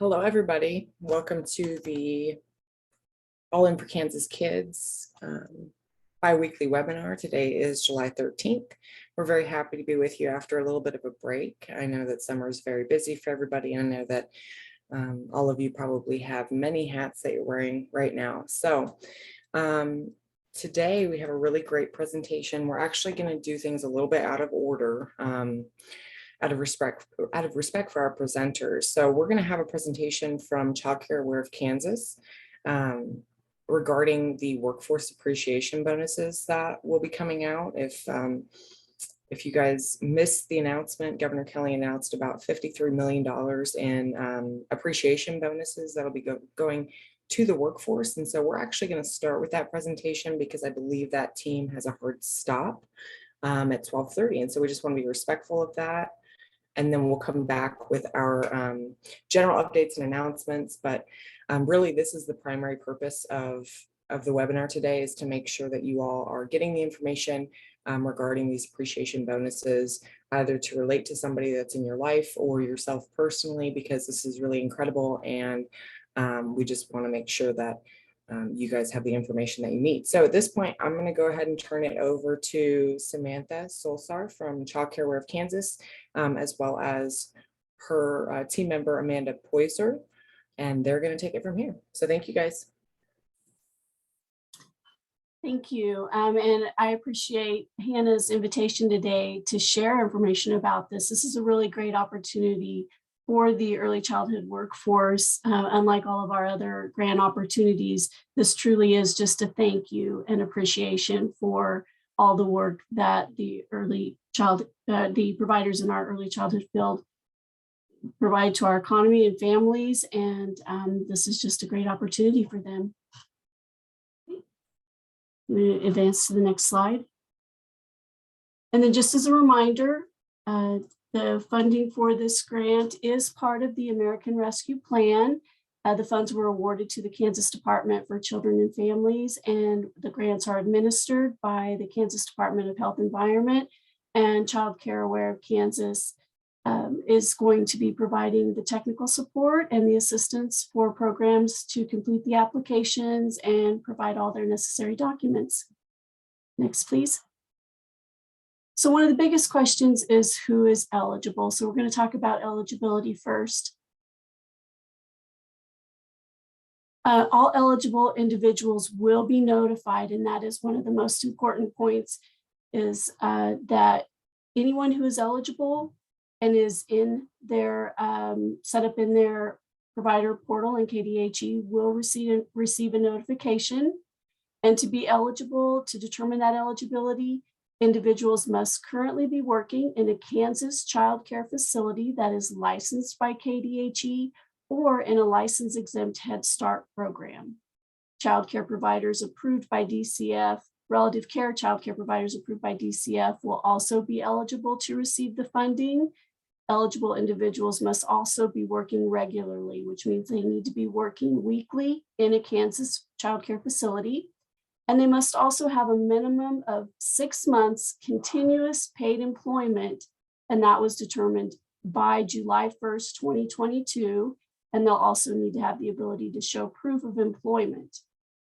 Hello, everybody. Welcome to the All In for Kansas Kids bi-weekly webinar. Today is July 13th. We're very happy to be with you after a little bit of a break. I know that summer is very busy for everybody. I know that all of you probably have many hats that you're wearing right now. So today we have a really great presentation. We're actually going to do things a little bit out of order. Out of respect for our presenters. So we're going to have a presentation from Child Care Aware of Kansas regarding the workforce appreciation bonuses that will be coming out. If you guys missed the announcement, Governor Kelly announced about $53 million in appreciation bonuses that'll be going to the workforce. And so we're actually going to start with that presentation because I believe that team has a hard stop at 12:30. And so we just want to be respectful of that. And then we'll come back with our general updates and announcements. But really, this is the primary purpose of the webinar today, is to make sure that you all are getting the information regarding these appreciation bonuses, either to relate to somebody that's in your life or yourself personally, because this is really incredible. And we just want to make sure that you guys have the information that you need. So at this point, I'm going to go ahead and turn it over to Samantha Solsar from Child Care Aware of Kansas, as well as her team member, Amanda Poyser, and they're going to take it from here. So thank you, guys. Thank you. And I appreciate Hannah's invitation today to share information about this. This is a really great opportunity for the early childhood workforce. Unlike all of our other grant opportunities, this truly is just a thank you and appreciation for all the work that the providers in our early childhood field provide to our economy and families. And this is just a great opportunity for them. I'm going to advance to the next slide. And then just as a reminder, the funding for this grant is part of the American Rescue Plan. The funds were awarded to the Kansas Department for Children and Families, and the grants are administered by the Kansas Department of Health and Environment, and Child Care Aware of Kansas is going to be providing the technical support and the assistance for programs to complete the applications and provide all their necessary documents. Next, please. So one of the biggest questions is who is eligible. So we're going to talk about eligibility first. All eligible individuals will be notified, and that is one of the most important points, is that anyone who is eligible and is in their set up in their provider portal in KDHE will receive a notification. And to be eligible, to determine that eligibility, individuals must currently be working in a Kansas child care facility that is licensed by KDHE or in a license exempt Head Start program. Child care providers approved by DCF, relative care child care providers approved by DCF will also be eligible to receive the funding. Eligible individuals must also be working regularly, which means they need to be working weekly in a Kansas child care facility. And they must also have a minimum of 6 months continuous paid employment. And that was determined by July 1st, 2022. And they'll also need to have the ability to show proof of employment.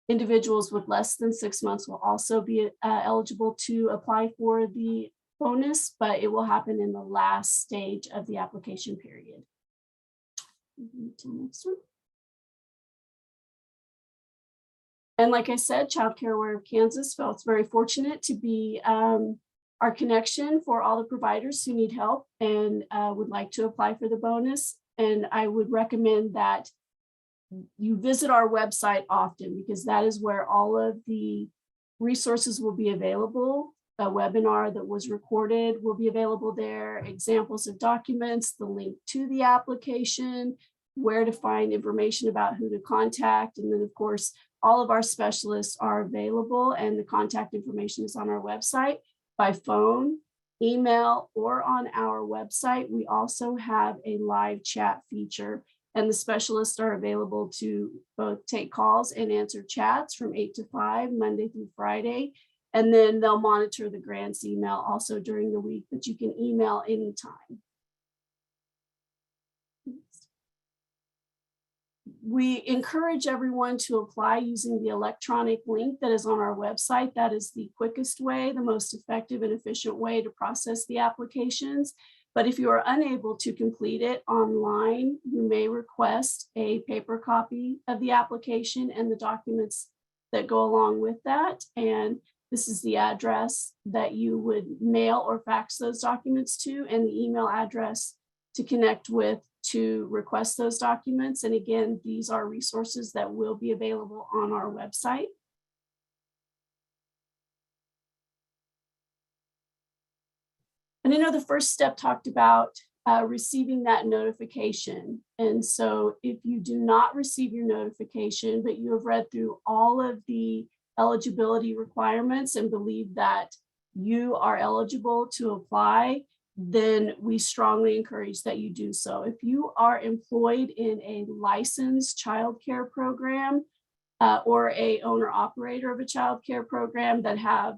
Individuals with less than 6 months will also be eligible to apply for the bonus, but it will happen in the last stage of the application period. Next one. And like I said, Child Care Aware of Kansas felt very fortunate to be our connection for all the providers who need help and would like to apply for the bonus. And I would recommend that you visit our website often, because that is where all of the resources will be available. A webinar that was recorded will be available there, examples of documents, the link to the application, where to find information about who to contact. And then of course, all of our specialists are available, and the contact information is on our website by phone, email, or on our website. We also have a live chat feature, and the specialists are available to both take calls and answer chats from 8 to 5, Monday through Friday. And then they'll monitor the grants email also during the week, but you can email anytime. We encourage everyone to apply using the electronic link that is on our website. That is the quickest way, the most effective and efficient way to process the applications. But if you are unable to complete it online, you may request a paper copy of the application and the documents that go along with that. And this is the address that you would mail or fax those documents to, and the email address to connect with to request those documents. And again, these are resources that will be available on our website. And I know the first step talked about receiving that notification. And so if you do not receive your notification, but you have read through all of the eligibility requirements and believe that you are eligible to apply, then we strongly encourage that you do so. If you are employed in a licensed childcare program or a owner operator of a childcare program that have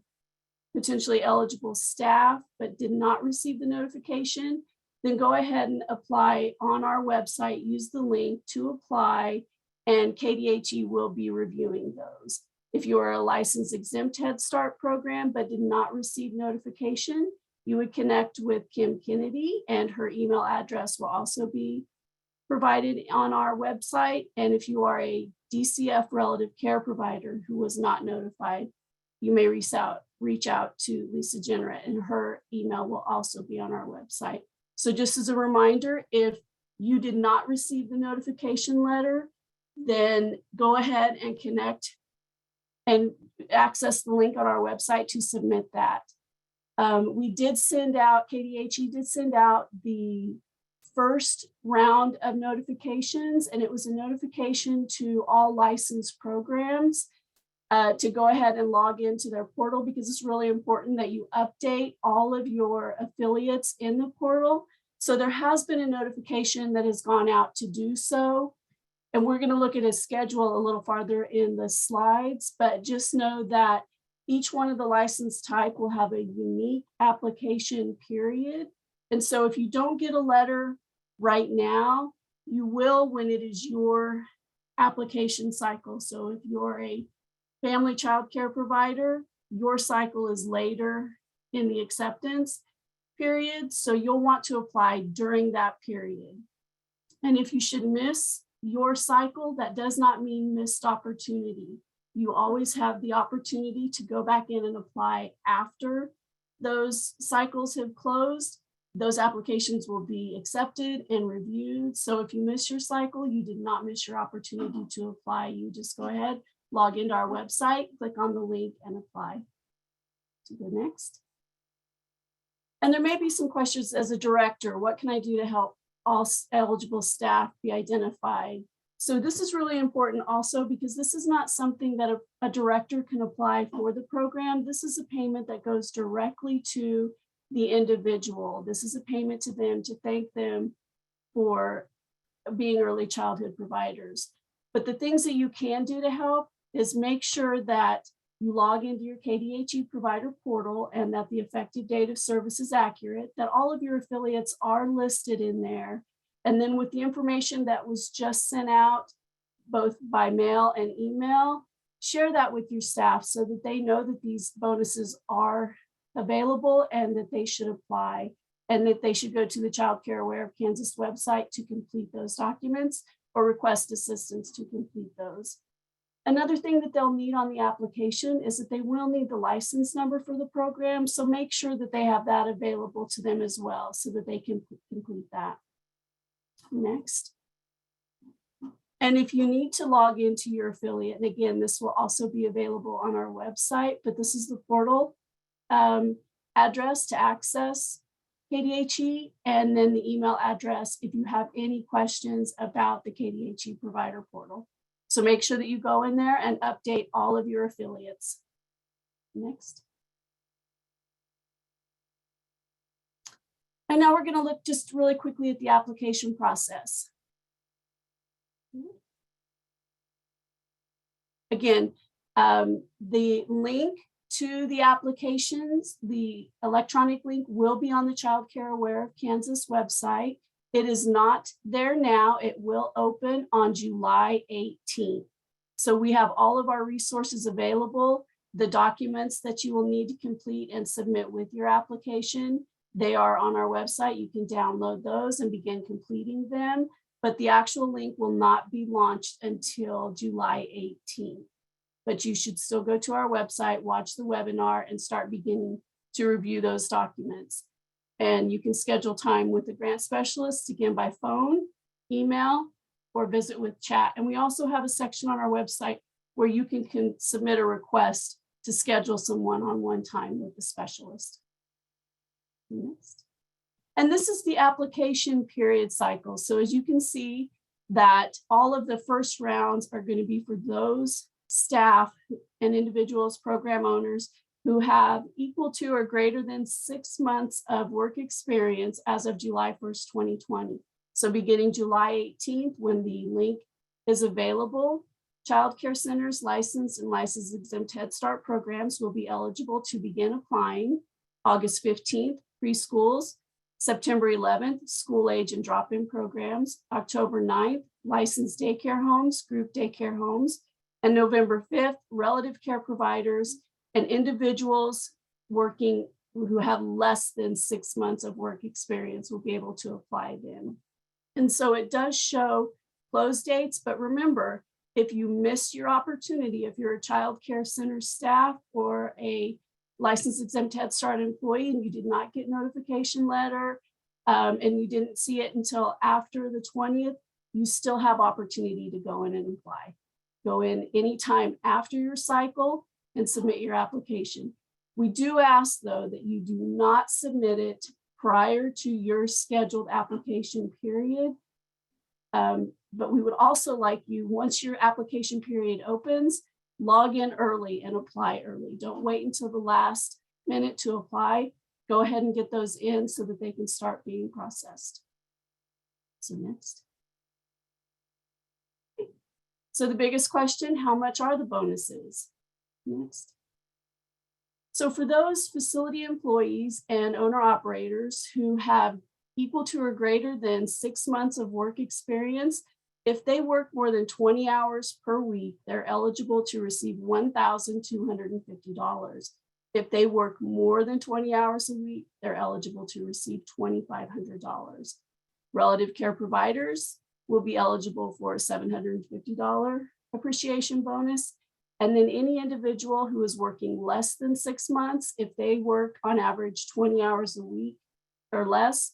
potentially eligible staff but did not receive the notification, then go ahead and apply on our website. Use the link to apply, and KDHE will be reviewing those. If you are a licensed exempt Head Start program but did not receive notification, you would connect with Kim Kennedy, and her email address will also be provided on our website. And if you are a DCF relative care provider who was not notified, you may reach out to Lisa Jenner, and her email will also be on our website. So just as a reminder, if you did not receive the notification letter, then go ahead and connect and access the link on our website to submit that. We did send out, KDHE did send out the first round of notifications, and it was a notification to all licensed programs to go ahead and log into their portal, because it's really important that you update all of your affiliates in the portal. So there has been a notification that has gone out to do so. And we're going to look at a schedule a little farther in the slides, but just know that each one of the license type will have a unique application period. And so if you don't get a letter right now, you will when it is your application cycle. So if you're a family child care provider, your cycle is later in the acceptance period. So you'll want to apply during that period. And if you should miss your cycle, that does not mean missed opportunity. You always have the opportunity to go back in and apply after those cycles have closed. Those applications will be accepted and reviewed. So if you miss your cycle, you did not miss your opportunity to apply. You just go ahead, log into our website, click on the link and apply. To go next. And there may be some questions as a director. What can I do to help all eligible staff be identified? So this is really important also, because this is not something that a director can apply for the program. This is a payment that goes directly to the individual. This is a payment to them to thank them for being early childhood providers. But the things that you can do to help is make sure that you log into your KDHE provider portal and that the effective date of service is accurate, that all of your affiliates are listed in there. And then with the information that was just sent out, both by mail and email, share that with your staff so that they know that these bonuses are available and that they should apply, and that they should go to the Child Care Aware of Kansas website to complete those documents or request assistance to complete those. Another thing that they'll need on the application is that they will need the license number for the program. So make sure that they have that available to them as well so that they can complete that. Next. And if you need to log into your affiliate, and again, this will also be available on our website, but this is the portal address to access KDHE, and then the email address if you have any questions about the KDHE provider portal. So make sure that you go in there and update all of your affiliates. Next. And now we're going to look just really quickly at the application process. Again, the link to the applications, the electronic link will be on the Child Care Aware of Kansas website. It is not there now. It will open on July 18th. So we have all of our resources available. The documents that you will need to complete and submit with your application, they are on our website. You can download those and begin completing them, but the actual link will not be launched until July 18th. But you should still go to our website, watch the webinar, and start beginning to review those documents. And you can schedule time with the grant specialist, again, by phone, email, or visit with chat. And we also have a section on our website where you can submit a request to schedule some one-on-one time with the specialist. Next. And this is the application period cycle. So as you can see that all of the first rounds are going to be for those staff and individuals, program owners who have equal to or greater than 6 months of work experience as of July 1st, 2020. So beginning July 18th, when the link is available, child care centers licensed and license exempt Head Start programs will be eligible to begin applying. August 15th, preschools. September 11th, school age and drop-in programs. October 9th, licensed daycare homes, group daycare homes. And November 5th, relative care providers and individuals working who have less than 6 months of work experience will be able to apply then. And so it does show close dates, but remember, if you miss your opportunity, if you're a child care center staff or a licensed exempt Head Start employee and you did not get notification letter and you didn't see it until after the 20th, you still have opportunity to go in and apply. Go in anytime after your cycle and submit your application. We do ask though that you do not submit it prior to your scheduled application period. But we would also like you, once your application period opens, log in early and apply early. Don't wait until the last minute to apply. Go ahead and get those in so that they can start being processed. So next. So the biggest question, how much are the bonuses? Next. So for those facility employees and owner operators who have equal to or greater than 6 months of work experience, if they work more than 20 hours per week, they're eligible to receive $1,250. If they work more than 20 hours a week, they're eligible to receive $2,500. Relative care providers will be eligible for a $750 appreciation bonus. And then any individual who is working less than 6 months, if they work on average 20 hours a week or less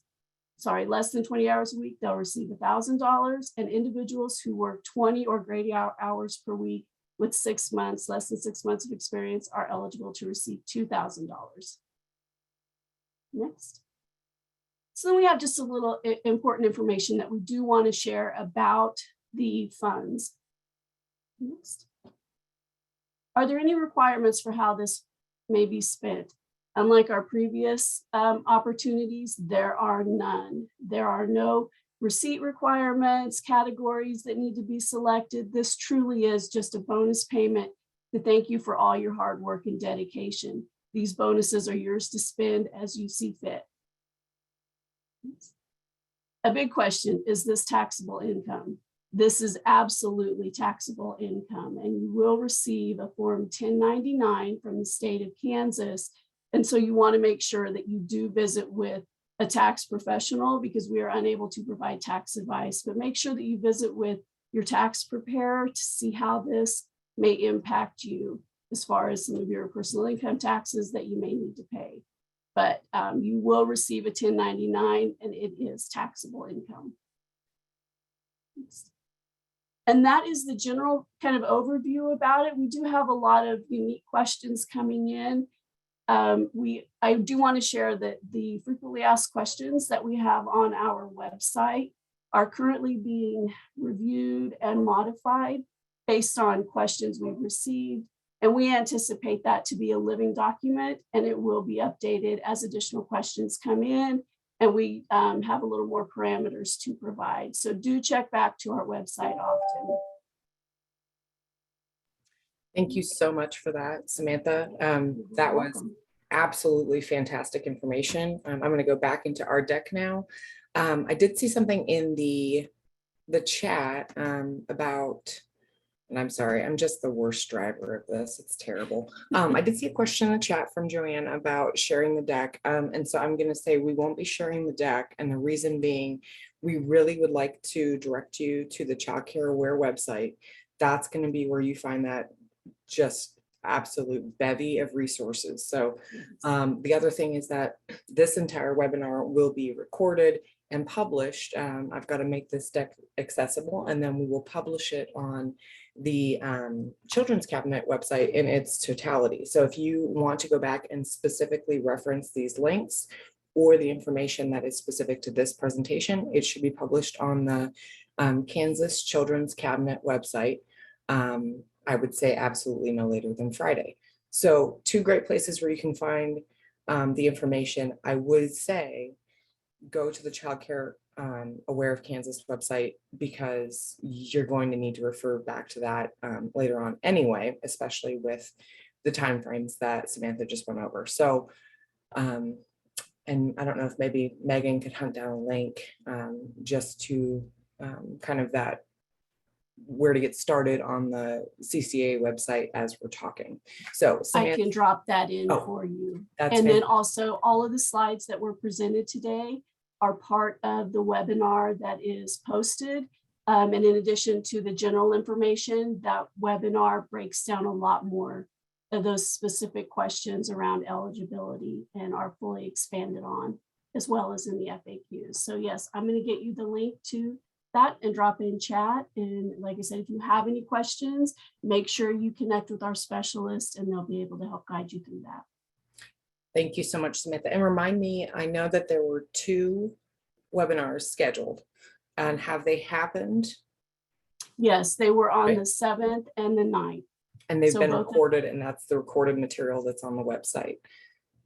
than 20 hours a week, they'll receive $1,000. And individuals who work 20 or greater hours per week with 6 months, less than 6 months of experience, are eligible to receive $2,000. Next. So then we have just a little important information that we do want to share about the funds. Next. Are there any requirements for how this may be spent? Unlike our previous opportunities, there are none. There are no receipt requirements, categories that need to be selected. This truly is just a bonus payment to thank you for all your hard work and dedication. These bonuses are yours to spend as you see fit. A big question, is this taxable income? This is absolutely taxable income, and you will receive a Form 1099 from the state of Kansas. And so you want to make sure that you do visit with a tax professional because we are unable to provide tax advice, but make sure that you visit with your tax preparer to see how this may impact you as far as some of your personal income taxes that you may need to pay. But you will receive a 1099 and it is taxable income. And that is the general kind of overview about it. We do have a lot of unique questions coming in. I do want to share that the frequently asked questions that we have on our website are currently being reviewed and modified based on questions we've received. And we anticipate that to be a living document, and it will be updated as additional questions come in. And we have a little more parameters to provide. So do check back to our website often. Thank you so much for that, Samantha. That was absolutely fantastic information. I'm going to go back into our deck now. I did see something in the chat about, and I'm sorry, I'm just the worst driver of this. It's terrible. I did see a question in the chat from Joanne about sharing the deck. And so I'm going to say we won't be sharing the deck. And the reason being, we really would like to direct you to the Child Care Aware website. That's going to be where you find that just absolute bevy of resources. So the other thing is that this entire webinar will be recorded and published. I've got to make this deck accessible, and then we will publish it on the Children's Cabinet website in its totality. So if you want to go back and specifically reference these links or the information that is specific to this presentation, it should be published on the Kansas Children's Cabinet website. I would say absolutely no later than Friday. So two great places where you can find the information. I would say go to the Child Care Aware of Kansas website, because you're going to need to refer back to that later on anyway, especially with the timeframes that Samantha just went over. So, and I don't know if maybe Megan could hunt down a link just to kind of that where to get started on the CCA website as we're talking. So I can drop that in Oh, for you. that's And then fantastic. also all of the slides that were presented today are part of the webinar that is posted. And in addition to the general information, that webinar breaks down a lot more of those specific questions around eligibility and are fully expanded on, as well as in the FAQs. So yes, I'm going to get you the link to that and drop in chat. And like I said, if you have any questions, make sure you connect with our specialist and they'll be able to help guide you through that. Thank you so much, Samantha. And remind me, I know that there were 2 webinars scheduled, and have they happened? Yes, they were on Right. the 7th and the 9th. And they've So been both of- recorded, and that's the recorded material that's on the website.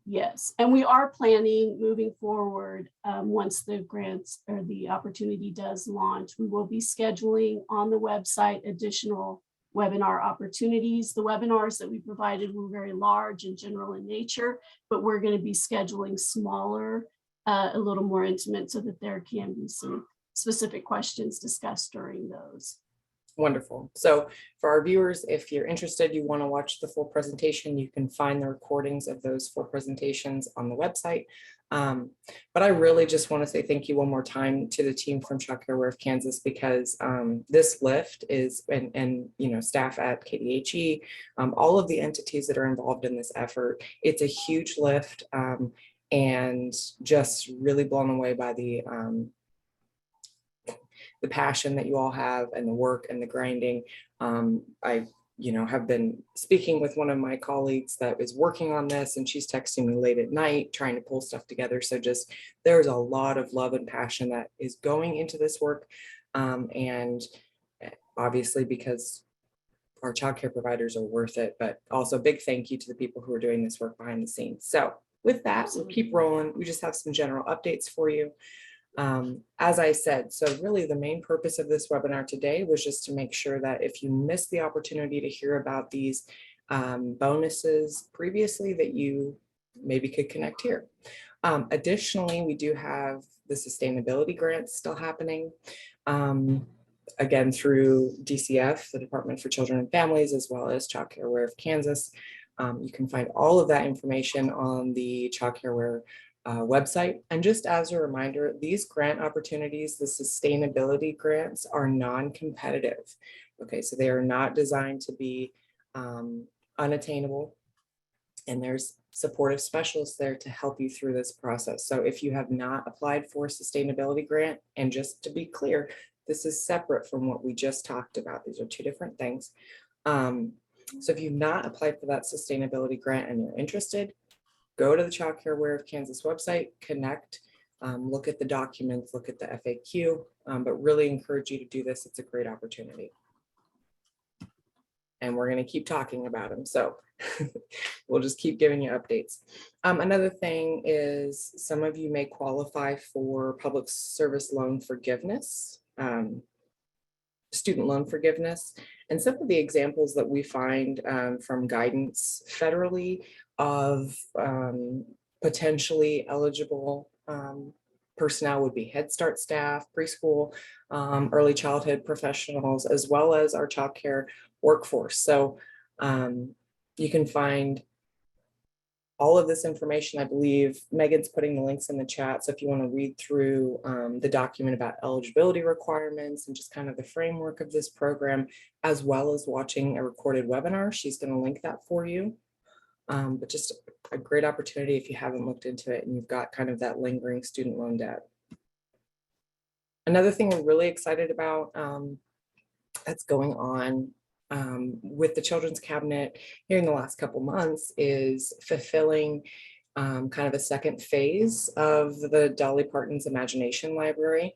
Yes, and we are planning moving forward, once the grants or the opportunity does launch, we will be scheduling on the website additional webinar opportunities. The webinars that we provided were very large and general in nature, but we're going to be scheduling smaller, a little more intimate, so that there can be some specific questions discussed during those. Wonderful. So for our viewers, if you're interested, you want to watch the full presentation, you can find the recordings of those full presentations on the website. But I really just want to say thank you one more time to the team from Child Care Aware of Kansas, because this lift is, and you know, staff at KDHE, all of the entities that are involved in this effort, it's a huge lift, and just really blown away by the passion that you all have and the work and the grinding. I, have been speaking with one of my colleagues that is working on this, and she's texting me late at night trying to pull stuff together. So just there's a lot of love and passion that is going into this work. And obviously, because our childcare providers are worth it, but also big thank you to the people who are doing this work behind the scenes. So with that, we'll keep rolling. We just have some general updates for you. As I said, so really the main purpose of this webinar today was just to make sure that if you missed the opportunity to hear about these bonuses previously, that you maybe could connect here. Additionally, we do have the sustainability grants still happening. Again, through DCF, the Department for Children and Families, as well as Child Care Aware of Kansas. You can find all of that information on the Child Care Aware website. And just as a reminder, these grant opportunities, the sustainability grants, are non-competitive. Okay, so they are not designed to be unattainable. And there's supportive specialists there to help you through this process. So if you have not applied for a sustainability grant, and just to be clear, this is separate from what we just talked about. These are 2 different things. So if you've not applied for that sustainability grant and you're interested, go to the Child Care Aware of Kansas website, connect, look at the documents, look at the FAQ, but really encourage you to do this. It's a great opportunity. And we're going to keep talking about them. So we'll just keep giving you updates. Another thing is some of you may qualify for public service loan forgiveness, student loan forgiveness. And some of the examples that we find from guidance federally of potentially eligible personnel would be Head Start staff, preschool, early childhood professionals, as well as our child care workforce. So you can find all of this information. I believe Megan's putting the links in the chat. So if you want to read through the document about eligibility requirements and just kind of the framework of this program, as well as watching a recorded webinar, she's going to link that for you. But just a great opportunity if you haven't looked into it and you've got kind of that lingering student loan debt. Another thing we're really excited about that's going on with the Children's Cabinet here in the last couple months is fulfilling kind of a second phase of the Dolly Parton's Imagination Library.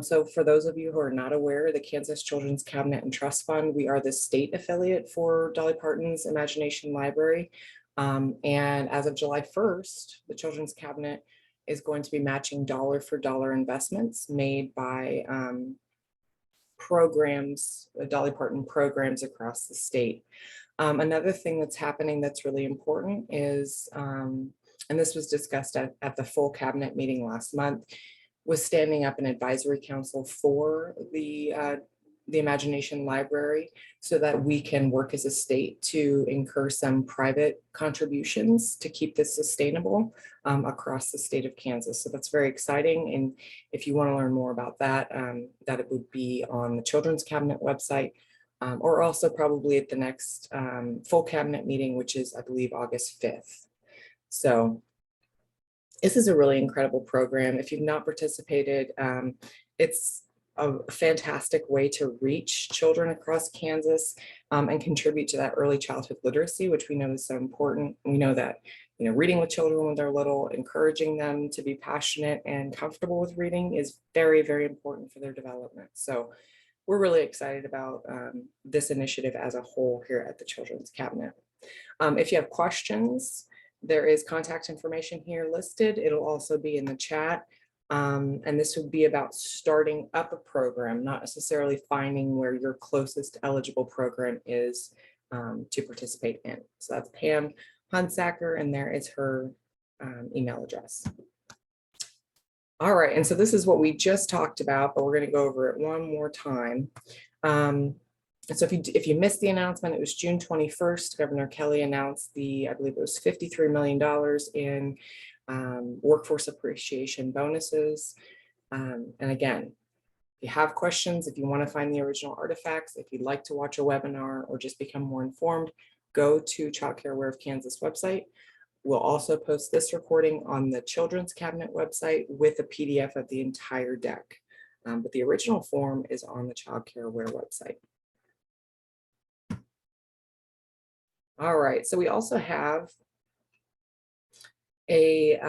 So for those of you who are not aware, the Kansas Children's Cabinet and Trust Fund, we are the state affiliate for Dolly Parton's Imagination Library. And as of July 1st, the Children's Cabinet is going to be matching dollar for dollar investments made by programs, Dolly Parton programs across the state. Another thing that's happening that's really important is, and this was discussed at the full cabinet meeting last month, was standing up an advisory council for the Imagination Library so that we can work as a state to incur some private contributions to keep this sustainable across the state of Kansas. So that's very exciting. And if you want to learn more about that, that it would be on the Children's Cabinet website or also probably at the next full cabinet meeting, which is, I believe, August 5th. So this is a really incredible program. If you've not participated, it's a fantastic way to reach children across Kansas and contribute to that early childhood literacy, which we know is so important. We know that, you know, reading with children when they're little, encouraging them to be passionate and comfortable with reading is very, very important for their development. So we're really excited about this initiative as a whole here at the Children's Cabinet. If you have questions, there is contact information here listed. It'll also be in the chat. And this would be about starting up a program, not necessarily finding where your closest eligible program is to participate in. So that's Pam Hunsacker, and there is her email address. All right, and so this is what we just talked about, but we're going to go over it one more time. So if you missed the announcement, it was June 21st. Governor Kelly announced I believe it was $53 million in workforce appreciation bonuses. And again, if you have questions, if you want to find the original artifacts, if you'd like to watch a webinar or just become more informed, go to Child Care Aware of Kansas website. We'll also post this recording on the Children's Cabinet website with a PDF of the entire deck. But the original form is on the Child Care Aware website. All right, so we also have a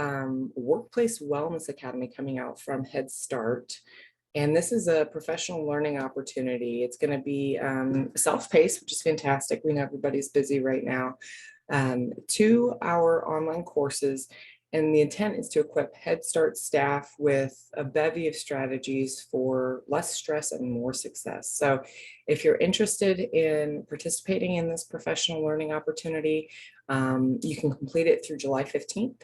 workplace wellness academy coming out from Head Start. And this is a professional learning opportunity. It's going to be self-paced, which is fantastic. We know everybody's busy right now. 2-hour online courses. And the intent is to equip Head Start staff with a bevy of strategies for less stress and more success. So if you're interested in participating in this professional learning opportunity, you can complete it through July 15th.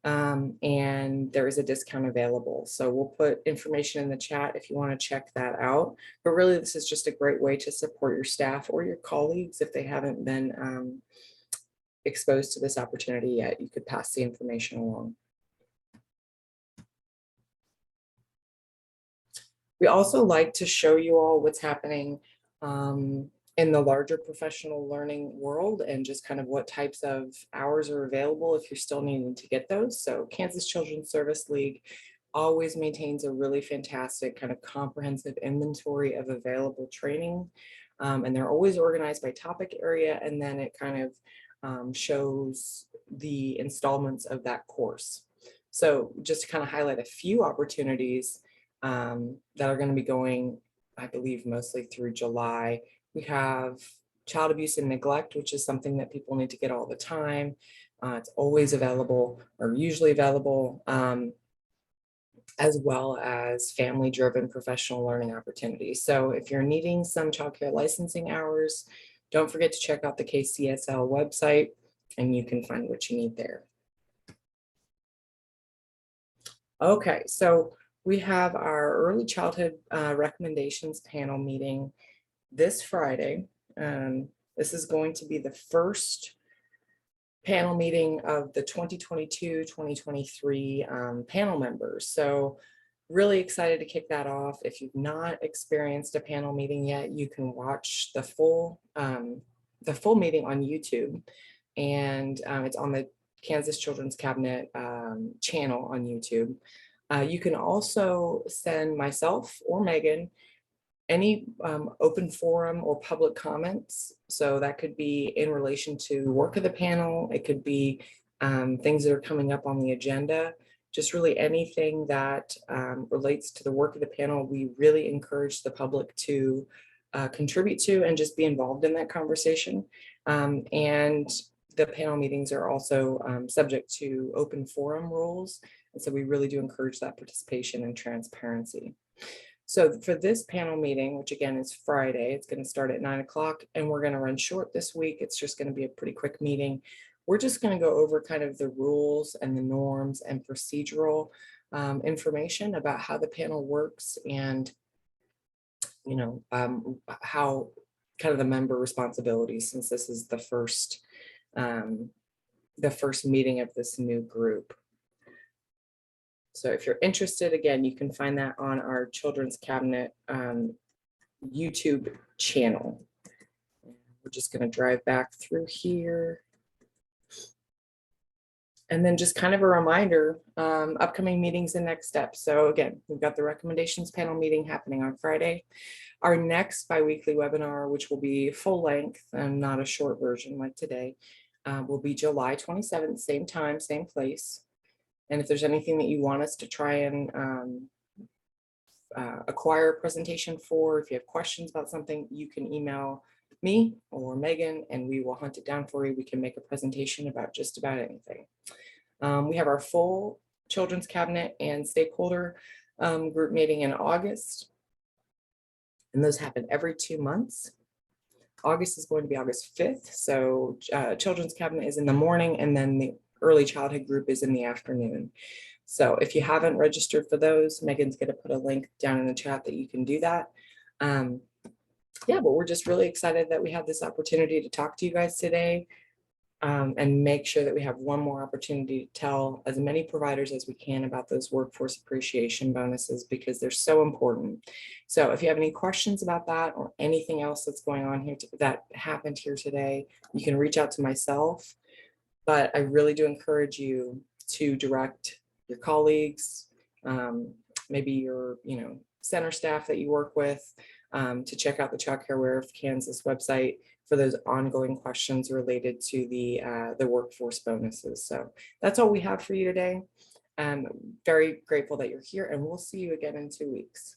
And there is a discount available. So we'll put information in the chat if you want to check that out. But really, this is just a great way to support your staff or your colleagues if they haven't been exposed to this opportunity yet. You could pass the information along. We also like to show you all what's happening in the larger professional learning world and just kind of what types of hours are available if you're still needing to get those. So Kansas Children's Service League always maintains a really fantastic kind of comprehensive inventory of available training. And they're always organized by topic area, and then it kind of shows the installments of that course. So just to kind of highlight a few opportunities that are going to be going, I believe, mostly through July. We have child abuse and neglect, which is something that people need to get all the time. It's always available or usually available, as well as family-driven professional learning opportunities. So if you're needing some childcare licensing hours, don't forget to check out the KCSL website and you can find what you need there. Okay, so we have our early childhood recommendations panel meeting this Friday. This is going to be the first panel meeting of the 2022-2023 panel members. So really excited to kick that off. If you've not experienced a panel meeting yet, you can watch the full meeting on YouTube, and it's on the Kansas Children's Cabinet channel on YouTube. You can also send myself or Megan any open forum or public comments. So that could be in relation to work of the panel. It could be things that are coming up on the agenda. Just really anything that relates to the work of the panel. We really encourage the public to contribute to and just be involved in that conversation. And the panel meetings are also subject to open forum rules. And so we really do encourage that participation and transparency. So for this panel meeting, which again is Friday, it's going to start at 9 o'clock and we're going to run short this week. It's just going to be a pretty quick meeting. We're just going to go over kind of the rules and the norms and procedural information about how the panel works, and how kind of the member responsibilities, since this is the first meeting of this new group. So if you're interested, again, you can find that on our Children's Cabinet YouTube channel. We're just going to drive back through here. And then just kind of a reminder, upcoming meetings and next steps. So again, we've got the recommendations panel meeting happening on Friday. Our next biweekly webinar, which will be full length and not a short version like today, will be July 27th, same time, same place. And if there's anything that you want us to try and acquire a presentation for, if you have questions about something, you can email me or Megan and we will hunt it down for you. We can make a presentation about just about anything. We have our full Children's Cabinet and stakeholder group meeting in August. And those happen every 2 months. August is going to be August 5th. So Children's Cabinet is in the morning and then the early childhood group is in the afternoon. So if you haven't registered for those, Megan's going to put a link down in the chat that you can do that. Yeah, but we're just really excited that we have this opportunity to talk to you guys today, and make sure that we have one more opportunity to tell as many providers as we can about those workforce appreciation bonuses, because they're so important. So if you have any questions about that or anything else that's going on here that happened here today, you can reach out to myself. But I really do encourage you to direct your colleagues, maybe your center staff that you work with, to check out the Child Care Aware of Kansas website for those ongoing questions related to the workforce bonuses. So that's all we have for you today. I'm very grateful that you're here, and we'll see you again in 2 weeks.